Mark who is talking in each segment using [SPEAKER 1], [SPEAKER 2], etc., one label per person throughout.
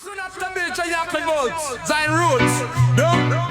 [SPEAKER 1] Soon after Bill Chayak Votes, Zion Roots. Don't know.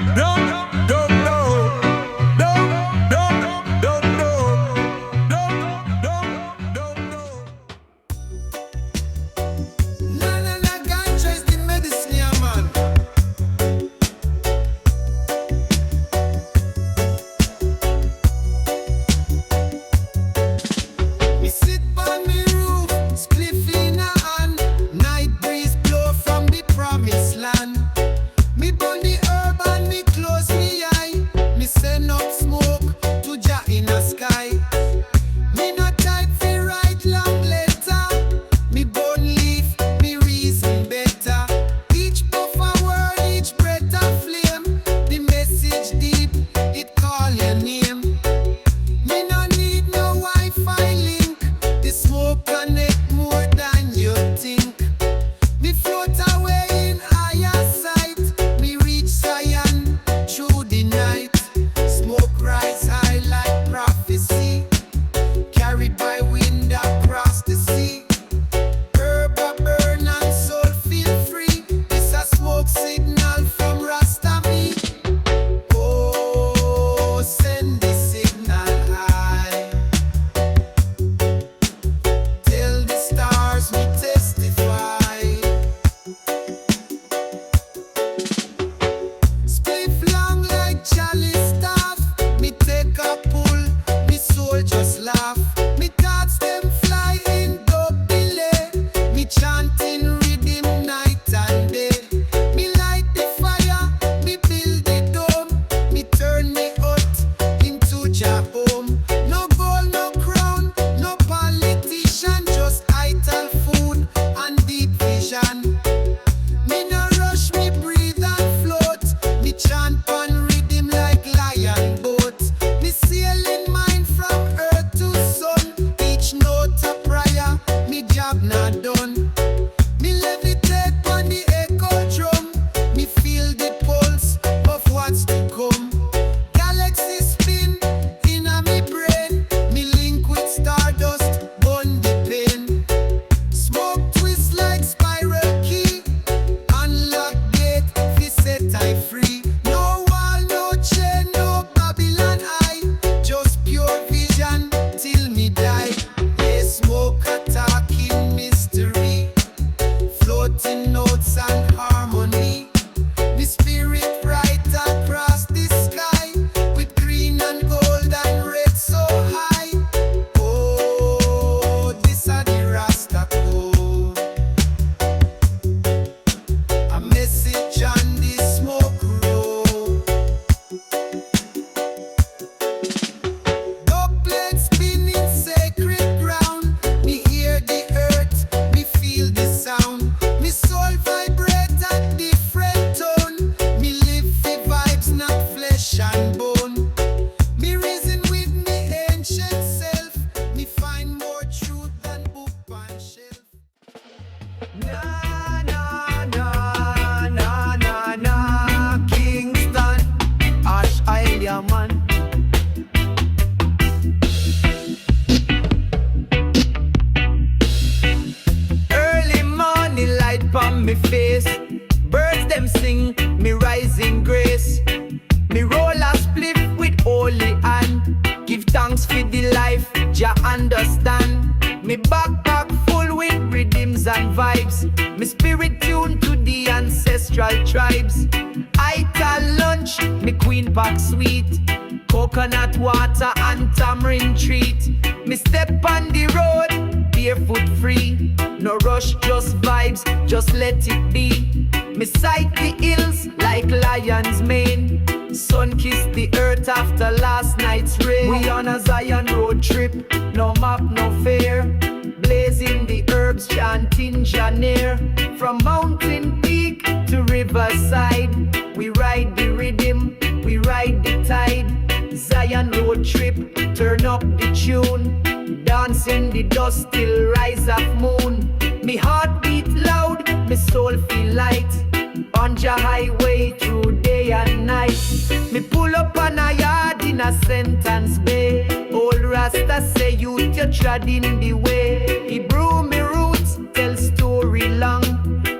[SPEAKER 2] Rasta say youth you treading the way. He brew me roots, tell story long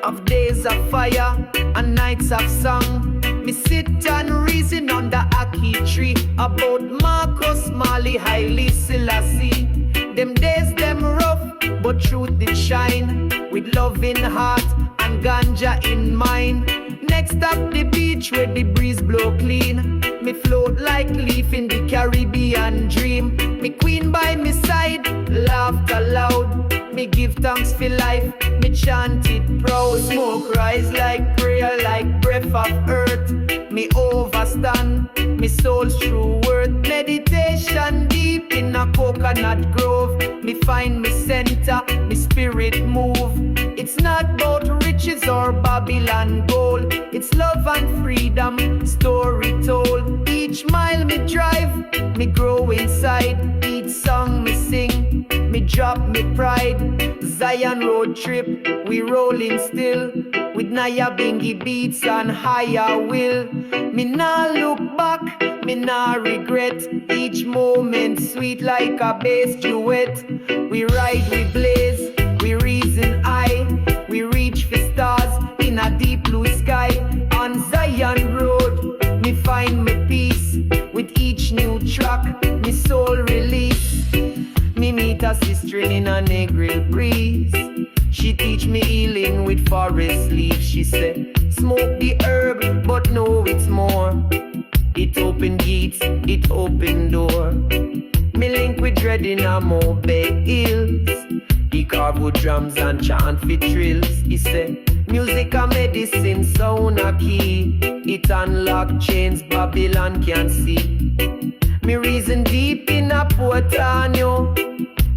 [SPEAKER 2] of days days of fire and nights of song. Me sit and reason under a key tree about Marcus Marley, Haile Selassie. Them days them rough, but truth did shine. With love in heart and ganja in mind. Next up the beach where the breeze blow clean. Me float like leaf in the Caribbean dream. Me queen by me side, laughter loud. Me give thanks for life, me chant it proud. Smoke rise like prayer, like breath of earth. Me overstand, me soul's true worth. Meditation deep in a coconut grove. Me find me center, me spirit move. It's not about riches or Babylon gold. It's love and freedom, story told. Each mile me drive, me grow inside. Each song me sing, me drop me pride. Zion road trip, we rolling still. With Naya Bingy beats and higher will. Me nah look back, me nah regret. Each moment sweet like a bass duet. We ride, we blaze, we reason high. We reach for stars in a deep blue sky. On Zion road, me find me peace. With each new track, me soul release. Me meet a sister in a Negril breeze. She teach me healing with forest leaves. She said, smoke the herb, but know it's more. It open gates, it open door. Me link with dread in a Mobile Hills. He carve with drums and chant for thrills. He said, music a medicine, sound a key. It unlock chains Babylon can see. Me reason deep in a Portanio.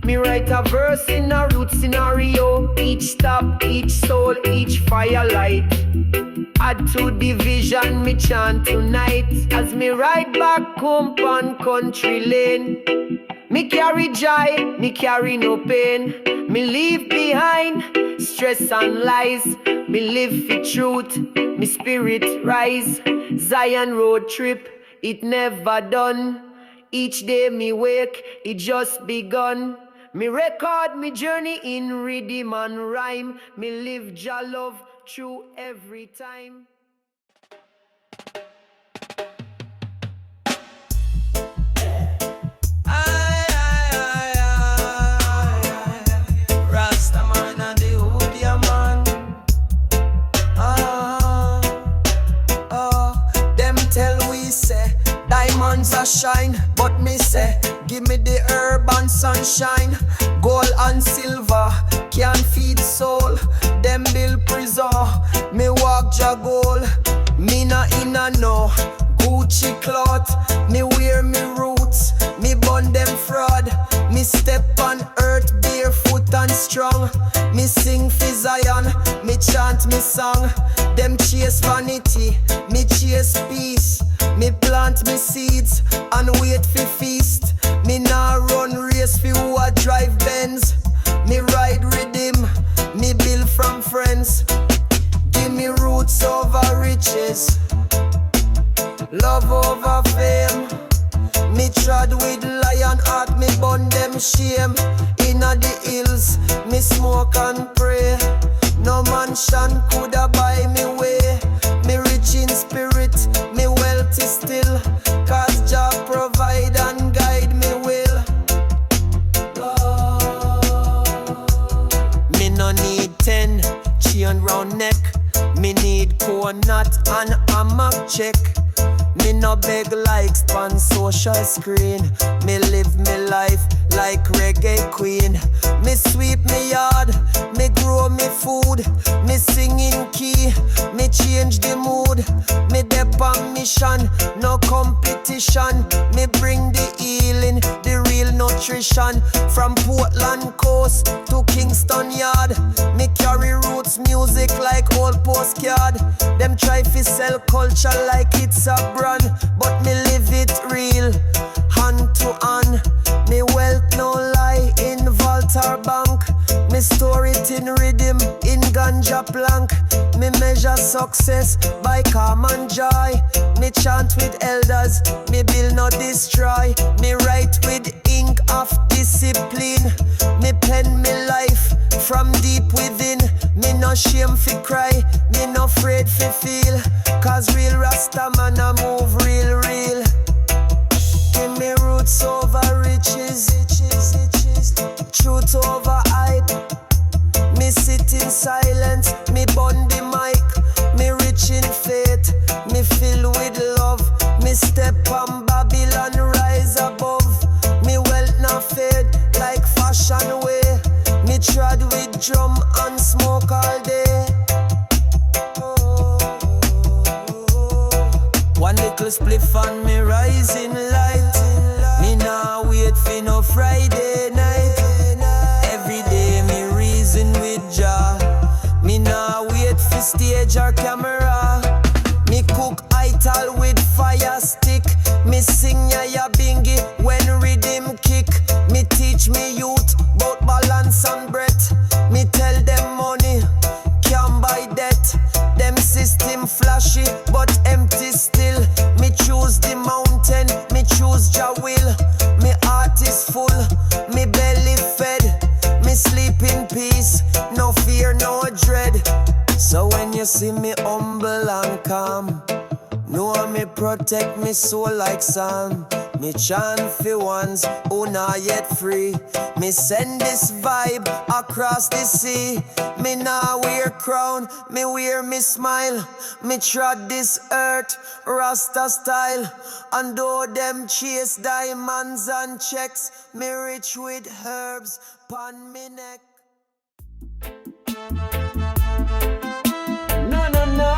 [SPEAKER 2] Me write a verse in a root scenario. Each stop, each soul, each firelight. Add to the vision, me chant tonight. As me ride back home on country lane. Me carry joy, me carry no pain. Me leave behind stress and lies. Me live for truth, me spirit rise. Zion road trip, it never done. Each day me wake, it just begun. Me record me journey in rhythm and rhyme. Me live Jah love through every time.
[SPEAKER 3] Rasta man and the hood, yeah man. Them tell we say diamonds are shine, but me say give me the herb and sunshine. Gold and silver can feed soul. Them build prison, me walk jagol. Me na in a no Gucci cloth. Me wear me roots, me bun them fraud. Me step on earth barefoot and strong. Me sing for Zion, me chant me song. Them chase vanity, me chase peace. Me plant me seeds and wait for feast. Me nah run race for who a drive Benz. Me ride rhythm, me build from friends. Give me roots over riches, love over fame. Me trod with lion heart, me bun them shame. Inna the hills, me smoke and pray. No mansion coulda buy me way. Me rich in spirit, me wealthy still. Cause Jah provide and guide me will. Me no need 10 chain round neck. Me need coconut and hammock check. Me no beg likes on social screen. Me live me life like reggae queen. Me sweep me yard, me grow me food. Me sing in key, me change the mood. Me dep on mission, no competition. Me bring the healing, the real nutrition. From Portland coast to Kingston yard. Me carry roots music like old postcard. Them try fi sell culture like it's a brand, but me live it real, hand to hand. Me wealth no lie in Walter Bank. Me store it in rhythm, in ganja plank. Me measure success by calm and joy. Me chant with elders, me build no destroy. Me write with ink of discipline. Me pen me life from deep within. Me no shame fi cry, me Rasta man I move real, real. Give me roots over riches, truth over hype. Me sit in silence, me bun the mic. Me rich in faith, me fill with love. Me step on Babylon, rise above. Me wealth not fade like fashion way. Me trod with drum and smoke all day. One little spliff on me rising light. Me nah wait for no Friday night. Every day me reason with Jah. Me nah wait for stage or camera. Me cook ital with fire stick. Me sing ya bingy when rhythm kick. Me teach me youth bout balance and breath. Me tell them money can't buy debt. Them system flashy but empty still. Me choose the mountain, me choose Jah will. Me heart is full, me belly fed. Me sleep in peace, no fear, no dread. So when you see me humble and calm, know me protect me soul like Psalm. Me chant for ones who not yet free. Me send this vibe across the sea. Me nah wear crown, me wear me smile. Me trod this earth, Rasta style. And though them chase diamonds and checks, me rich with herbs pon me neck. No, no, no.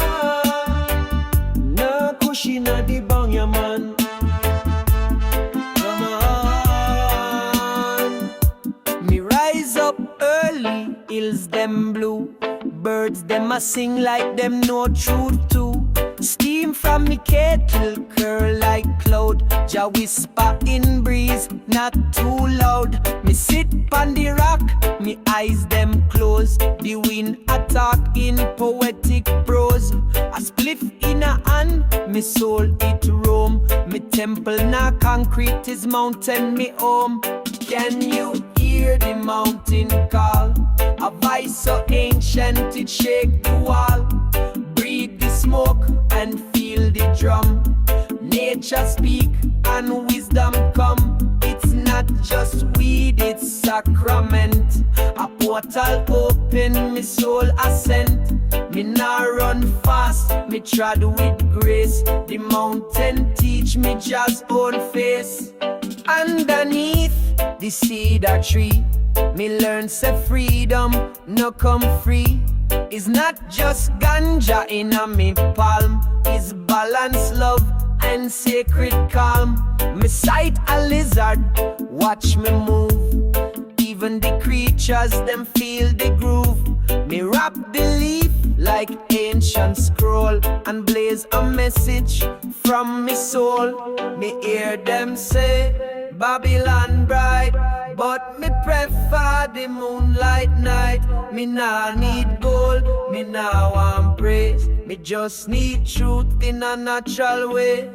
[SPEAKER 3] No cushion at the bang, ya man. Come on. Me rise up early, hills them blue. Birds them a sing like them know truth too. Steam from me kettle curl like cloud. Jah whisper in breeze, not too loud. Me sit on the rock, me eyes them close. The wind attack in poetic prose. A spliff in a hand, me soul it roam. Me temple na concrete is mountain me home. Can you hear the mountain call? A voice so ancient it shake the wall. Breathe the smoke and feel the drum. Nature speak and wisdom come. It's not just weed, it's sacrament. A portal open, me soul ascent. Me nah run fast, me trod with grace. The mountain teach me Jah's own face. Underneath the cedar tree, me learn say freedom no come free. It's not just ganja in a me palm. It's balance, love and sacred calm. Me sight a lizard, watch me move. Even the creatures them feel the groove. Me wrap the leaf like ancient scroll and blaze a message from me soul. Me hear them say Babylon bright, but me prefer the moonlight night. Me nah need gold, me nah want praise. Me just need truth in a natural way.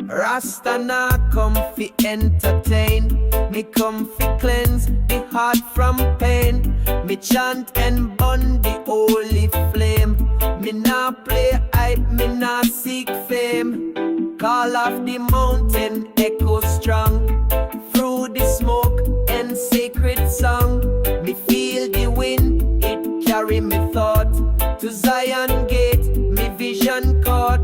[SPEAKER 3] Rasta nah come fi entertain. Me come fi cleanse the heart from pain. Me chant and burn the holy flame. Me nah play hype, me nah seek fame. Call of the mountain echo strong. Through the smoke and sacred song, me feel the wind, it carry me thought. To Zion gate, me vision caught.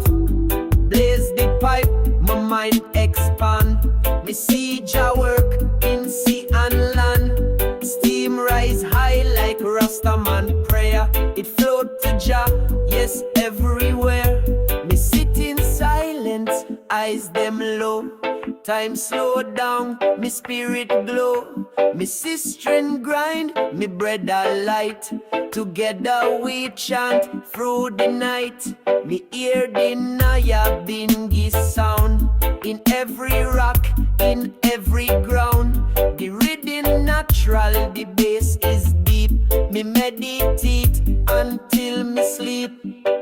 [SPEAKER 3] Blaze the pipe, my mind expand. Me see Jah work in sea and land. Steam rise high like Rastaman prayer. It float to Jah, yes, everywhere. Me sit in silence, eyes them low. Time slow down, me spirit glow. Me sister and grind, me bread a light. Together we chant through the night. Me hear the Naya Bingi sound. In every rock, in every ground. The rhythm natural, the bass is deep. Me meditate until me sleep.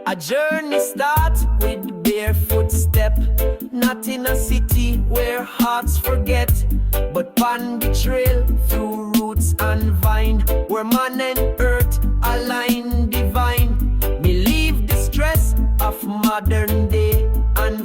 [SPEAKER 3] A journey starts with barefoot step. Not in a city where hearts forget, but on the trail through roots and vine, where man and earth align divine. Me leave the stress of modern day and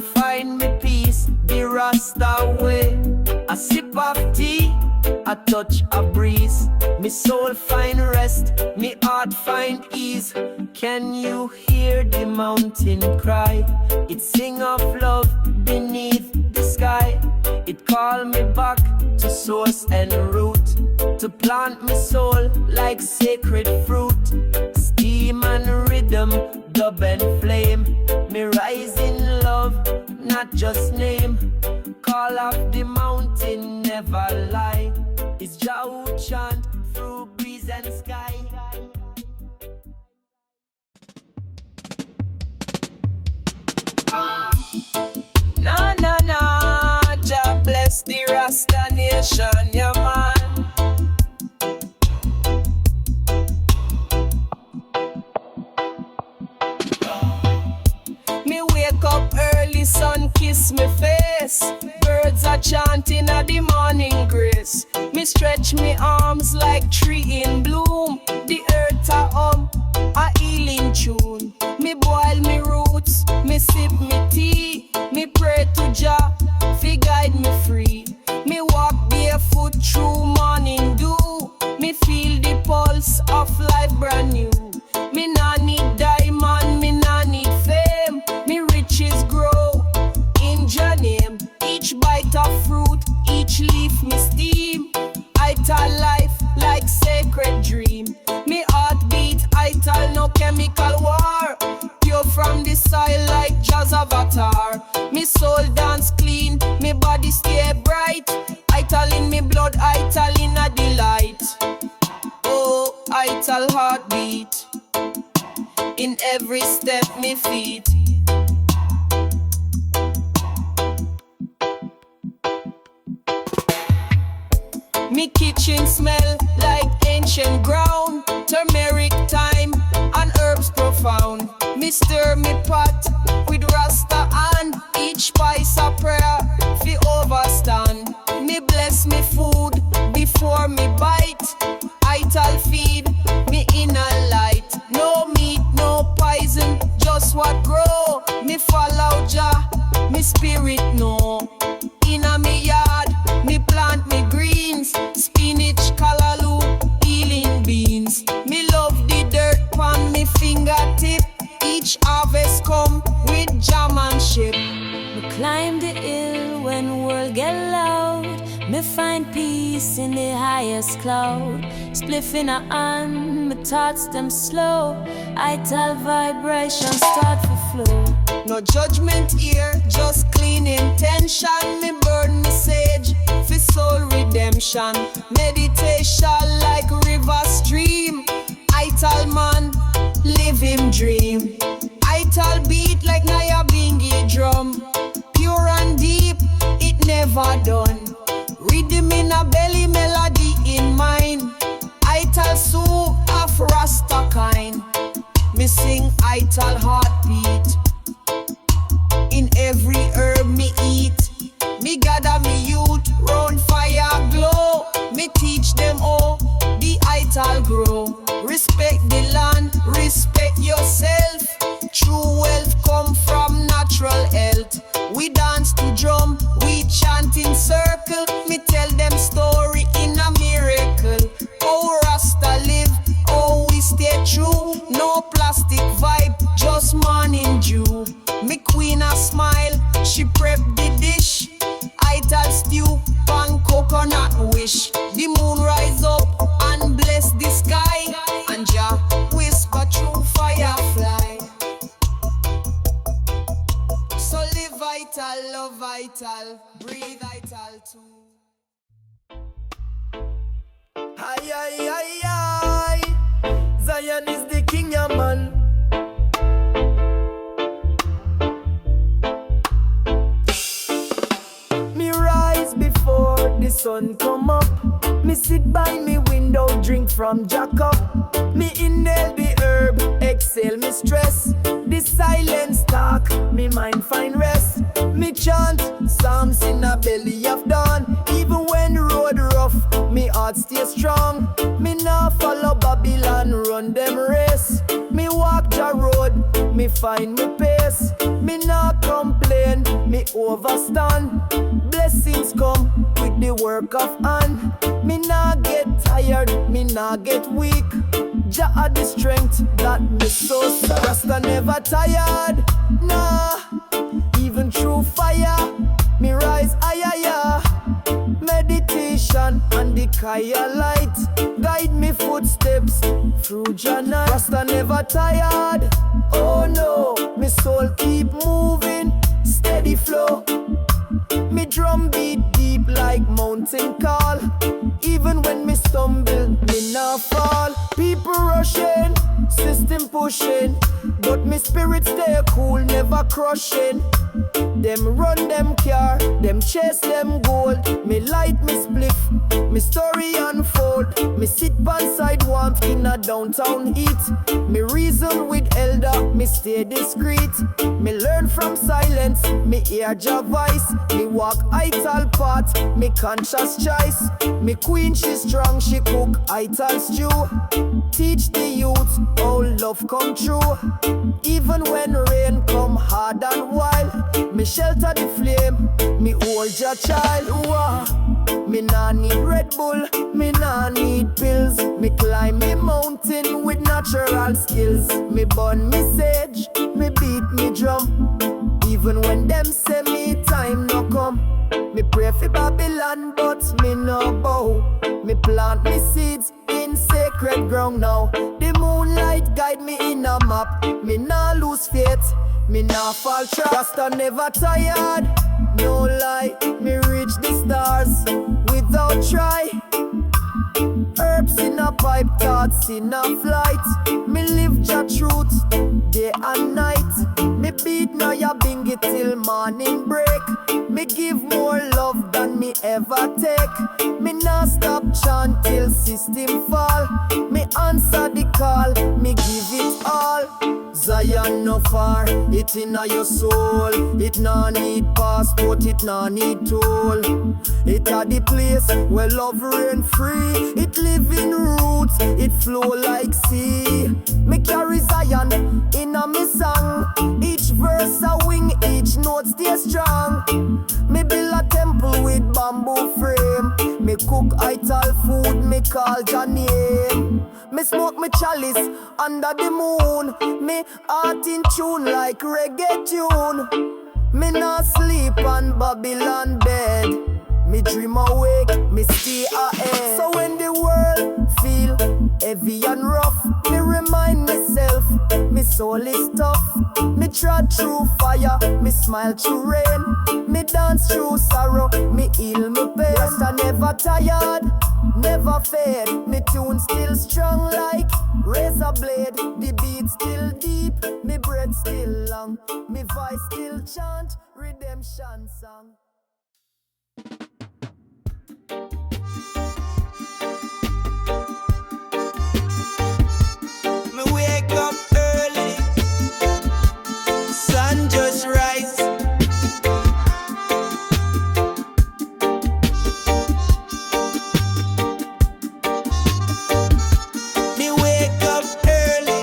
[SPEAKER 3] touch a breeze. Me soul find rest, me heart find ease. Can you hear the mountain cry? It sing of love beneath the sky. It call me back to source and root, to plant me soul like sacred fruit. Steam and rhythm, dub and flame. Me rise in love, not just name. Call of the mountain, never lie. It's Jah who chant through breeze and sky. No, no, no, Jah bless the Rasta nation, yeah man. Me wake up early, sun kiss me face. Birds are chanting at the morning grace. Me stretch me arms like tree in bloom. The earth a healing tune. Me boil me roots, me sip me tea. Me pray to Jah, fi guide me free. Me walk barefoot through morning dew. Me feel the pulse of life brand new. Me nah need diamond, me nah need fame. Me riches grow in Jah name. Each bite of fruit, each leaf me steam. Ital life like sacred dream. Me heartbeat, Ital no chemical war. Pure from the soil like Jah's avatar. Me soul dance clean, me body stay bright. Ital in me blood, Ital in a delight. Oh, Ital heartbeat, in every step me feet. Me kitchen smell like ancient ground. Turmeric, thyme, and herbs profound. Me stir me pot with Rasta and each spice a prayer fi overstand. Me bless me food before me bite. Ital feed me inner light. No meat, no poison, just what grow. Me follow Jah, me spirit know. Inna me yard, me plant me greens. Spinach, callaloo, healing beans. Me love the dirt pon me fingertip. Each harvest come with jammanship.
[SPEAKER 4] Me climb the hill when world get loud. Me find peace in the highest cloud. Spliff in a hand, me thoughts them slow. Ital vibration start to flow.
[SPEAKER 3] No judgment here, just clean intention. Me burn me sage for soul redemption. Meditation like river stream. Ital man, live him dream. Ital beat like Nyabingi drum. Pure and deep, it never done. Rhythm in a belly, melody in mind. Ital soul of Rasta kind. Me sing Ital heartbeat. In every herb me eat. Me gather me youth round fire glow. Me teach them all the Ital grow. Respect the land, respect yourself. True wealth come from natural health. We dance to drum, we chant in circle. Me tell them story in a miracle. Oh Rasta live, oh we stay true. No plastic vibe, just morning dew. Me queen a smile, she prep the dish. Ital stew, pan coconut wish. The moon rise up and bless the sky. And Jah whisper through firefly. So live Ital, love Ital, breathe Ital too. Aye, aye, aye, aye. Zion is the king, yeah, man. Me rise before the sun come up. Me sit by me window, drink from Jah cup. Me inhale the herb, exhale me stress. The silence talk, me mind find rest. Me chant psalms in a belly of dawn. Even when road rough, me heart stay strong. Me nah follow Babylon, run them race. Me walk Jah road, me find me pace. Me nah complain, me overstand. Bless
[SPEAKER 2] blessings come with the work of hand. Me nah get tired, me nah get weak. Jah had the strength that me so sad. Rasta never tired, nah. Even through fire, me rise higher. Meditation and the Kaya light guide me footsteps through Jannah. Rasta never tired, oh no. Me soul keep moving, steady flow. Me drum beat deep like mountain call. Even when me stumble, me not fall. People rushing, system pushing, but me spirit stay cool, never crushing. Them run them car, them chase them gold. Me light me spliff, me story unfold. Me sit by side warmth in a downtown heat. Me reason with elder, me stay discreet. Me learn from silence, me hear Jah voice. Me walk Ital path, me conscious choice. Me queen she strong, she cook Ital stew. Teach the youth how love come true. Even when rain come hard and wild, me shelter the flame, me hold your child. Me nah need Red Bull, me nah need pills. Me climb me mountain with natural skills. Me burn me sage, me beat me drum. Even when them say me time no come. Me pray for Babylon but me no bow. Me plant me seeds in sacred ground now. The moonlight guide me in a map. Me nah lose faith, me nah fall trap. Rasta never tired, no lie. Me reach the stars without try. Herbs in a pipe, thoughts in a flight. Me live your truth, day and night. Me beat now ya bingy till morning break. Me give more love than me ever take. Me nah stop chant till system fall. Me answer the call, me give it all. Zion no far, it inna your soul. It nah need passport, it nah need toll. It a the place where love reign free. It live in roots, it flow like sea. Me carry Zion inna me song. Each verse a wing, each note stay strong. Me build a temple with bamboo frame. Me cook Ital food, me call Jah name. Me smoke me chalice under the moon. Me heart in tune like reggae tune. Me not sleep on Babylon bed. Me dream awake, me stay ahead. So when the world feel heavy and rough, me remind myself, me soul is tough. Me trod through fire, me smile through rain. Me dance through sorrow, me heal me pain. Rasta never tired, never fade. Me tune still strong like razor blade. The beat still deep, me breath still long. Me voice still chant redemption song.
[SPEAKER 3] Me wake up early, sun just rise. Me wake up early,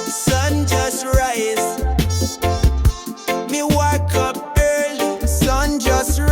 [SPEAKER 3] sun just rise. Me wake up early, sun just rise.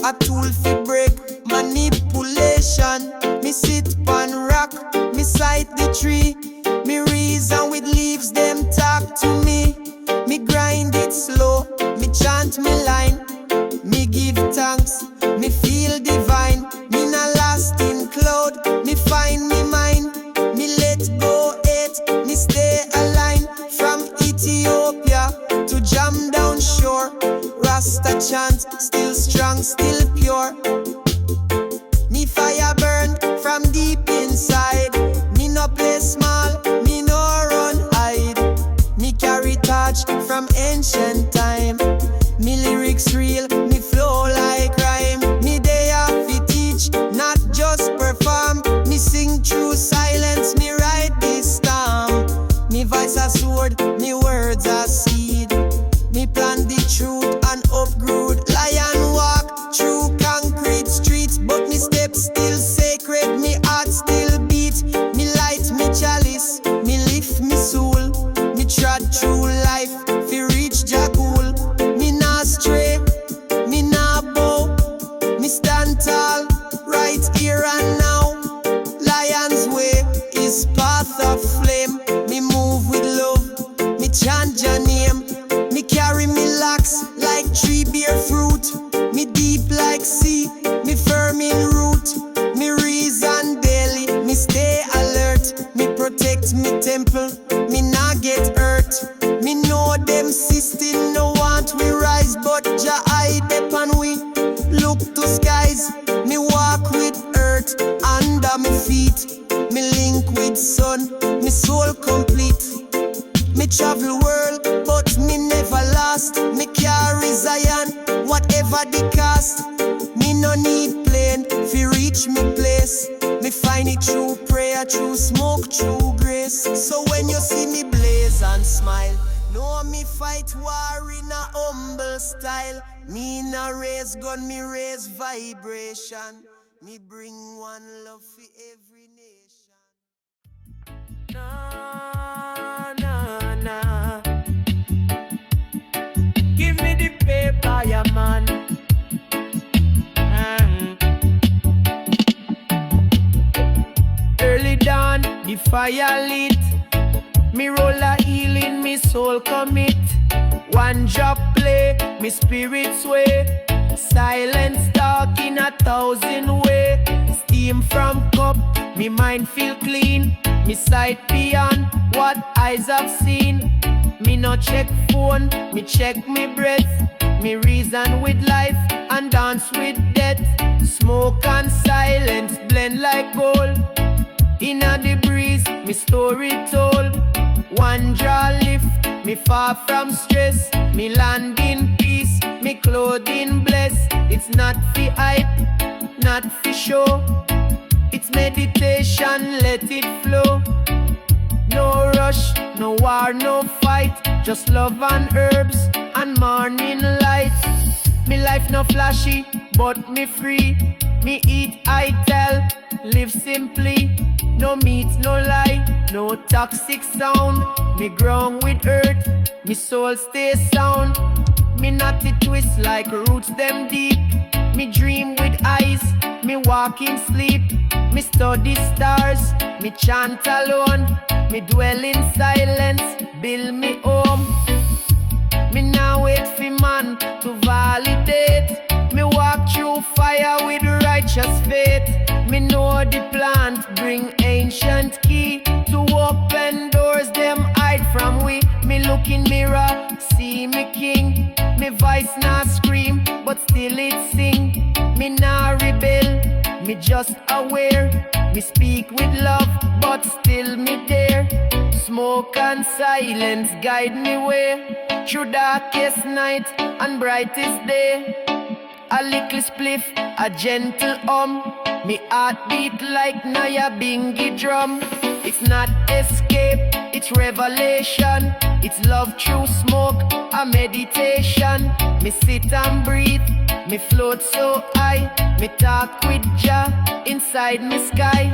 [SPEAKER 3] a tool fi break manipulation. Me sit pan rock, me sight the tree. Me reason with leaves, them talk to me. Me grind it slow, me chant me line. Me give thanks, me feel divine. Me na lost in cloud, me find me mind. Me let go it, me stay aligned. From Ethiopia to jam down shore, Rasta chant, still strong, still pure. Me fire burn from deep inside. Me no play small, me no run hide. Me carry touch from ancient time. Me lyrics real, me flow like rhyme. Me they have to teach, not just perform. Me sing through silence, me write this storm. Me voice a sword, me words a seed. Me plant the truth and upgrade. Lion walk through concrete streets, but me steps still sacred, me heart still beat. Me light, me chalice, me lift me soul. Me trod through life, fi reach Jakul. Me nah stray, me nah bow. Me stand tall, right here and now. Lion's way is path of flame. Me move with love, me chant your name. Me carry me locks like tree bear fruit. Me deep like sea, me firm in root. Me reason daily, me stay alert. Me protect me temple, me not get hurt. Me know them system no want we rise, but Jah eye depend we. Look to skies, me walk with earth under me feet. Me link with sun, me soul complete. Me travel world, but me never lost. Me carry Zion, whatever the cost. Me no need plane, fi reach me place. Me find it through prayer, through smoke, through grace. So when you see me blaze and smile, know me fight war in a humble style. Me no raise gun, me raise vibration. Me bring one love for every nation.
[SPEAKER 2] Nah, nah, nah. Give me the paper, yeah, man. Early dawn, the fire lit. Me roll a healing, me soul commit. One drop play, me spirit sway. Silence talk in 1,000 way. Steam from cup, me mind feel clean. Me sight beyond what eyes have seen. Me no check phone, me check me breath. Me reason with life and dance with death. Smoke and silence blend like gold. Inna the breeze, me story told. One draw lift, me far from stress. Me land in peace, me clothing blessed. It's not for hype, not for show. It's meditation, let it flow. No rush, no war, no fight. Just love and herbs and morning light. Me life no flashy, but me free. Me eat, I tell, live simply. No meat, no lie, no toxic sound. Me ground with earth, me soul stay sound. Me not a twist like roots them deep. Me dream with eyes, me walk in sleep. Me study stars, me chant alone. Me dwell in silence, build me home. Me now wait for man to validate. Me walk through fire with righteous faith. Me know the plant bring ancient key to open doors them hide from we. Me look in mirror, see me king. Me voice not scream, but still it sing. Me not rebel, me just aware. Me speak with love, but still me there. Smoke and silence guide me way through darkest night and brightest day. A little spliff, a gentle me heart beat like Naya Bingy drum. It's not escape, it's revelation. It's love through smoke, a meditation. Me sit and breathe, me float so high. Me talk with Jah inside me sky.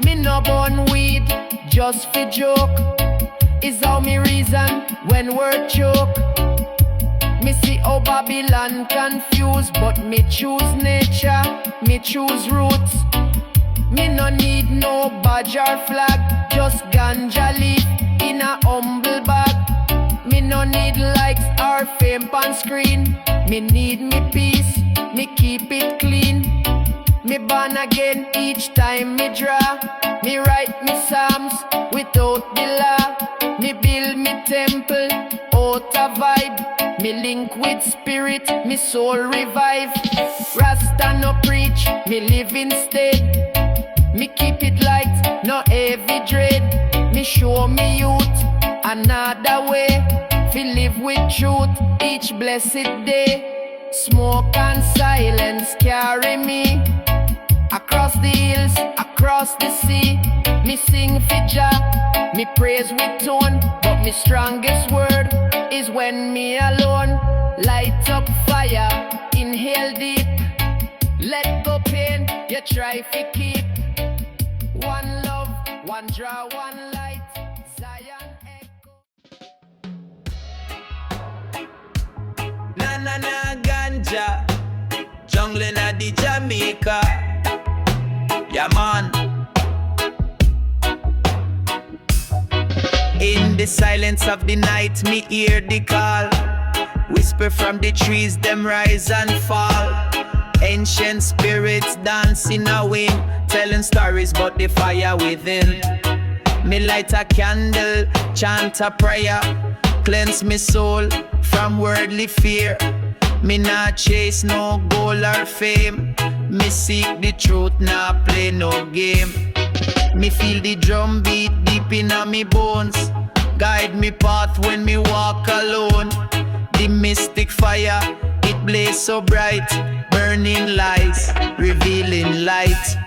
[SPEAKER 2] Me no born weed, just for joke. Is how me reason when word choke. Me see how Babylon confused, but me choose nature, me choose roots. Me no need no badge or flag, just ganja leaf in a humble bag. Me no need likes or fame on screen. Me need me peace, me keep it clean. Me born again each time me draw. Me write me psalms without the law. Me build me temple out a vibe. Me link with spirit, me soul revive. Rasta no preach, me live instead. Me keep it light, no heavy dread. Me show me youth another way. Fi live with truth each blessed day. Smoke and silence carry me across the hills, across the sea. Me sing for Jah, me praise with tone, but me strongest word is when me alone. Light up fire, inhale deep. Let go pain, you try to keep. One love, one draw, one light. Zion echo.
[SPEAKER 3] Na na na ganja, jungle na di Jamaica. Yeah man. In the silence of the night, me hear the call. Whisper from the trees, them rise and fall. Ancient spirits dance in a wind, telling stories about the fire within. Me light a candle, chant a prayer, cleanse me soul from worldly fear. Me not chase no gold or fame. Me seek the truth, not play no game. Me feel the drum beat deep in me bones. Guide me path when me walk alone. The mystic fire, it blaze so bright, burning lights, revealing light.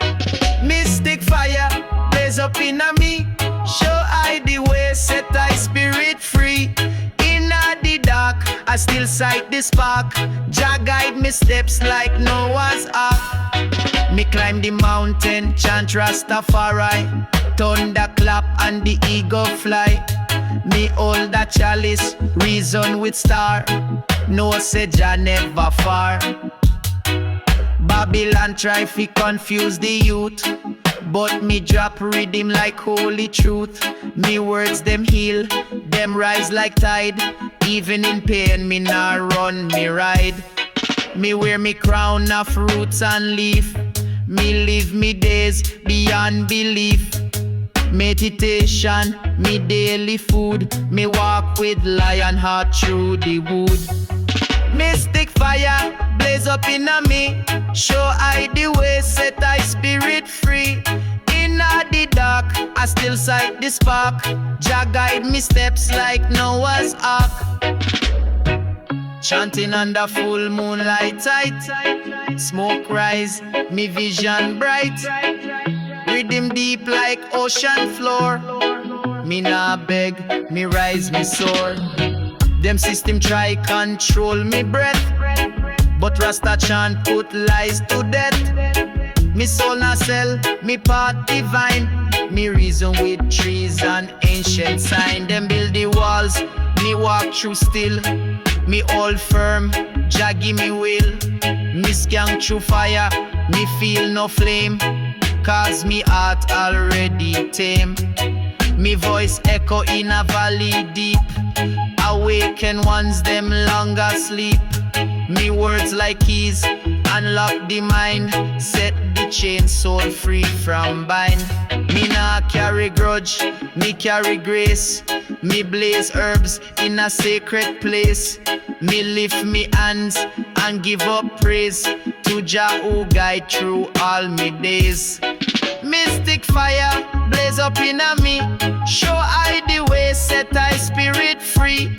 [SPEAKER 3] Mystic fire, blaze up in me, show I the way, set I spirit free. In the dark, I still sight the spark. Jah guide me steps like Noah's ark. Me climb the mountain, chant Rastafari. Thunder clap and the eagle fly. Me hold that chalice, reason with star. No say Jah never far. Babylon try fi confuse the youth, but me drop rhythm like holy truth. Me words them heal, them rise like tide. Even in pain me nah run, me ride. Me wear me crown of roots and leaf. Me live me days beyond belief. Meditation, me daily food. Me walk with lion heart through the wood. Mystic fire, blaze up in me, show I the way, set I spirit free. In the dark, I still sight the spark. Jah guide me steps like Noah's ark. Chanting under full moonlight tight. Smoke rise, me vision bright. Rhythm deep like ocean floor. Me nah beg, me rise, me soar. Them system try control me breath, but Rasta chant put lies to death. Me soul na sell, me path divine. Me reason with trees and ancient sign. Them build the walls, me walk through still. Me hold firm, Jah give me will. Me skank through fire, me feel no flame. Cause me heart already tame. Me voice echo in a valley deep. Awaken ones them longer sleep. Me words like keys, unlock the mind. Set the chain soul free from bind. Me nah carry grudge, me carry grace. Me blaze herbs in a sacred place. Me lift me hands and give up praise to Jah who guide through all me days. Mystic fire, blaze up in me, show I the way, set I spirit free.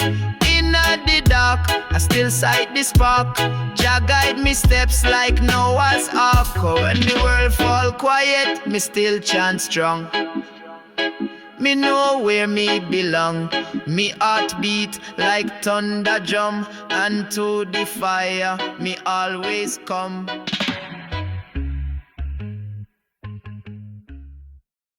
[SPEAKER 3] In the dark, I still sight the spark. Jah guide me steps like Noah's ark. When the world fall quiet, me still chant strong. Me know where me belong. Me heart beat like thunder drum, and to the fire me always come.